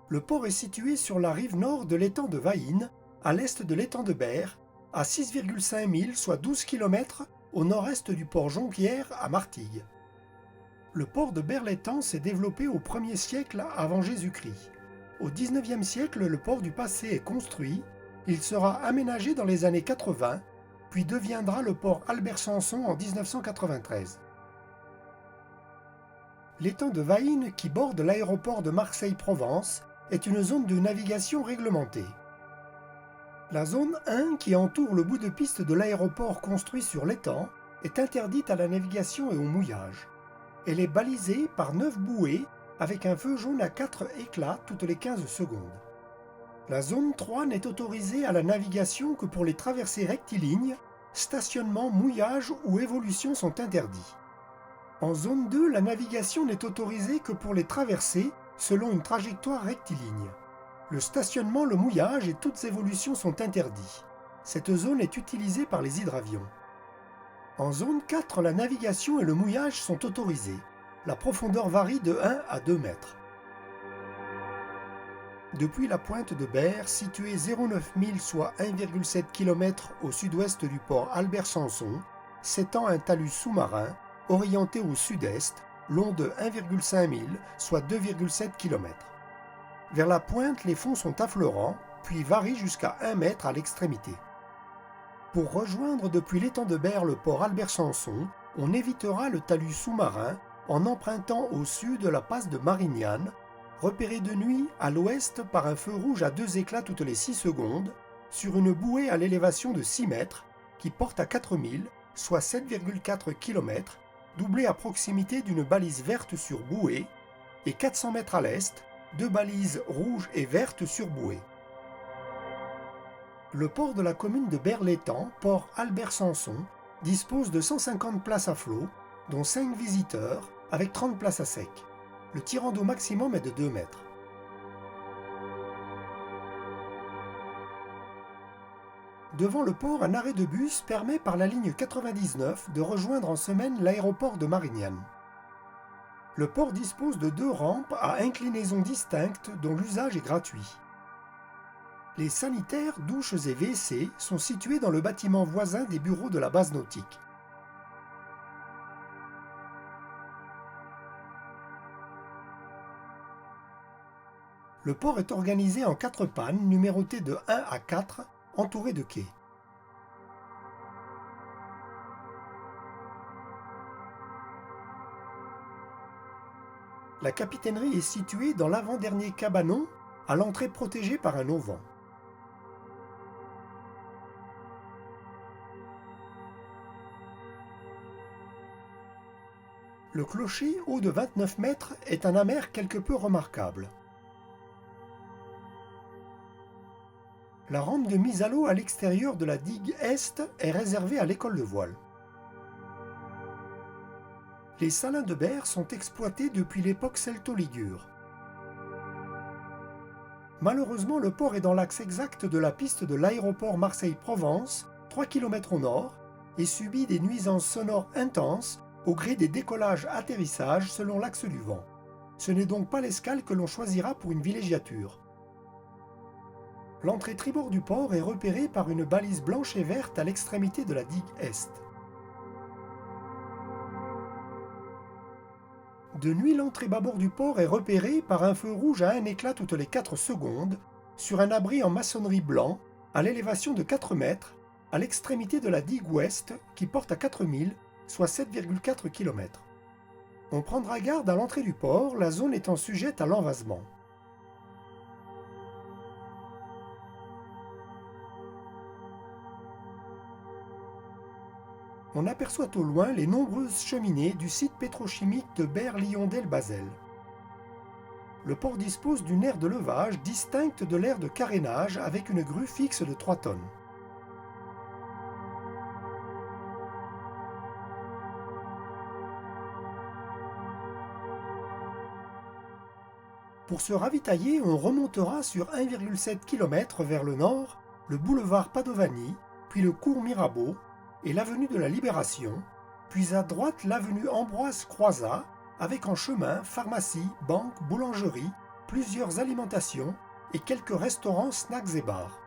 Le port est situé sur la rive nord de l'étang de Vaïnes, à l'est de l'étang de Berre, à 6,5 milles, soit 12 km au nord-est du port Jonquière à Martigues. Le port de Berre-l'Étang s'est développé au 1er siècle avant Jésus-Christ. Au 19e siècle, le port du Passé est construit. Il sera aménagé dans les années 80, puis deviendra le port Albert-Sanson en 1993. L'étang de Vaïnes, qui borde l'aéroport de Marseille-Provence, est une zone de navigation réglementée. La zone 1, qui entoure le bout de piste de l'aéroport construit sur l'étang, est interdite à la navigation et au mouillage. Elle est balisée par 9 bouées avec un feu jaune à 4 éclats toutes les 15 secondes. La zone 3 n'est autorisée à la navigation que pour les traversées rectilignes, stationnement, mouillage ou évolution sont interdits. En zone 2, la navigation n'est autorisée que pour les traversées selon une trajectoire rectiligne. Le stationnement, le mouillage et toutes évolutions sont interdits. Cette zone est utilisée par les hydravions. En zone 4, la navigation et le mouillage sont autorisés. La profondeur varie de 1 à 2 mètres. Depuis la pointe de Berre, située 0,9 milles soit 1,7 km au sud-ouest du port Albert-Sanson, s'étend un talus sous-marin orienté au sud-est, long de 1,5 milles soit 2,7 km. Vers la pointe, les fonds sont affleurants, puis varient jusqu'à 1 mètre à l'extrémité. Pour rejoindre depuis l'étang de Berre le port Albert-Sanson, on évitera le talus sous-marin en empruntant au sud la passe de Marignane, repérée de nuit à l'ouest par un feu rouge à 2 éclats toutes les 6 secondes, sur une bouée à l'élévation de 6 mètres qui porte à 4000, soit 7,4 km, doublée à proximité d'une balise verte sur bouée, et 400 mètres à l'est, 2 balises rouges et vertes sur bouée. Le port de la commune de Berre-l'Étang, port Albert-Sanson, dispose de 150 places à flot, dont 5 visiteurs, avec 30 places à sec. Le tirant d'eau maximum est de 2 mètres. Devant le port, un arrêt de bus permet par la ligne 99 de rejoindre en semaine l'aéroport de Marignane. Le port dispose de 2 rampes à inclinaison distincte dont l'usage est gratuit. Les sanitaires, douches et WC sont situés dans le bâtiment voisin des bureaux de la base nautique. Le port est organisé en 4 pannes numérotées de 1 à 4, entourées de quais. La capitainerie est située dans l'avant-dernier cabanon, à l'entrée protégée par un auvent. Le clocher, haut de 29 mètres, est un amer quelque peu remarquable. La rampe de mise à l'eau à l'extérieur de la digue Est est réservée à l'école de voile. Les salins de Berre sont exploités depuis l'époque celto-ligure. Malheureusement, le port est dans l'axe exact de la piste de l'aéroport Marseille-Provence, 3 km au nord, et subit des nuisances sonores intenses au gré des décollages-atterrissages selon l'axe du vent. Ce n'est donc pas l'escale que l'on choisira pour une villégiature. L'entrée tribord du port est repérée par une balise blanche et verte à l'extrémité de la digue Est. De nuit, l'entrée bâbord du port est repérée par un feu rouge à 1 éclat toutes les 4 secondes sur un abri en maçonnerie blanc à l'élévation de 4 mètres à l'extrémité de la digue ouest qui porte à 4000, soit 7,4 km. On prendra garde à l'entrée du port, la zone étant sujette à l'envasement. On aperçoit au loin les nombreuses cheminées du site pétrochimique de Berre-Liondel-Bazel. Le port dispose d'une aire de levage distincte de l'aire de carénage avec une grue fixe de 3 tonnes. Pour se ravitailler, on remontera sur 1,7 km vers le nord le boulevard Padovani, puis le cours Mirabeau et l'avenue de la Libération, puis à droite l'avenue Ambroise Croizat, avec en chemin pharmacie, banque, boulangerie, plusieurs alimentations et quelques restaurants, snacks et bars.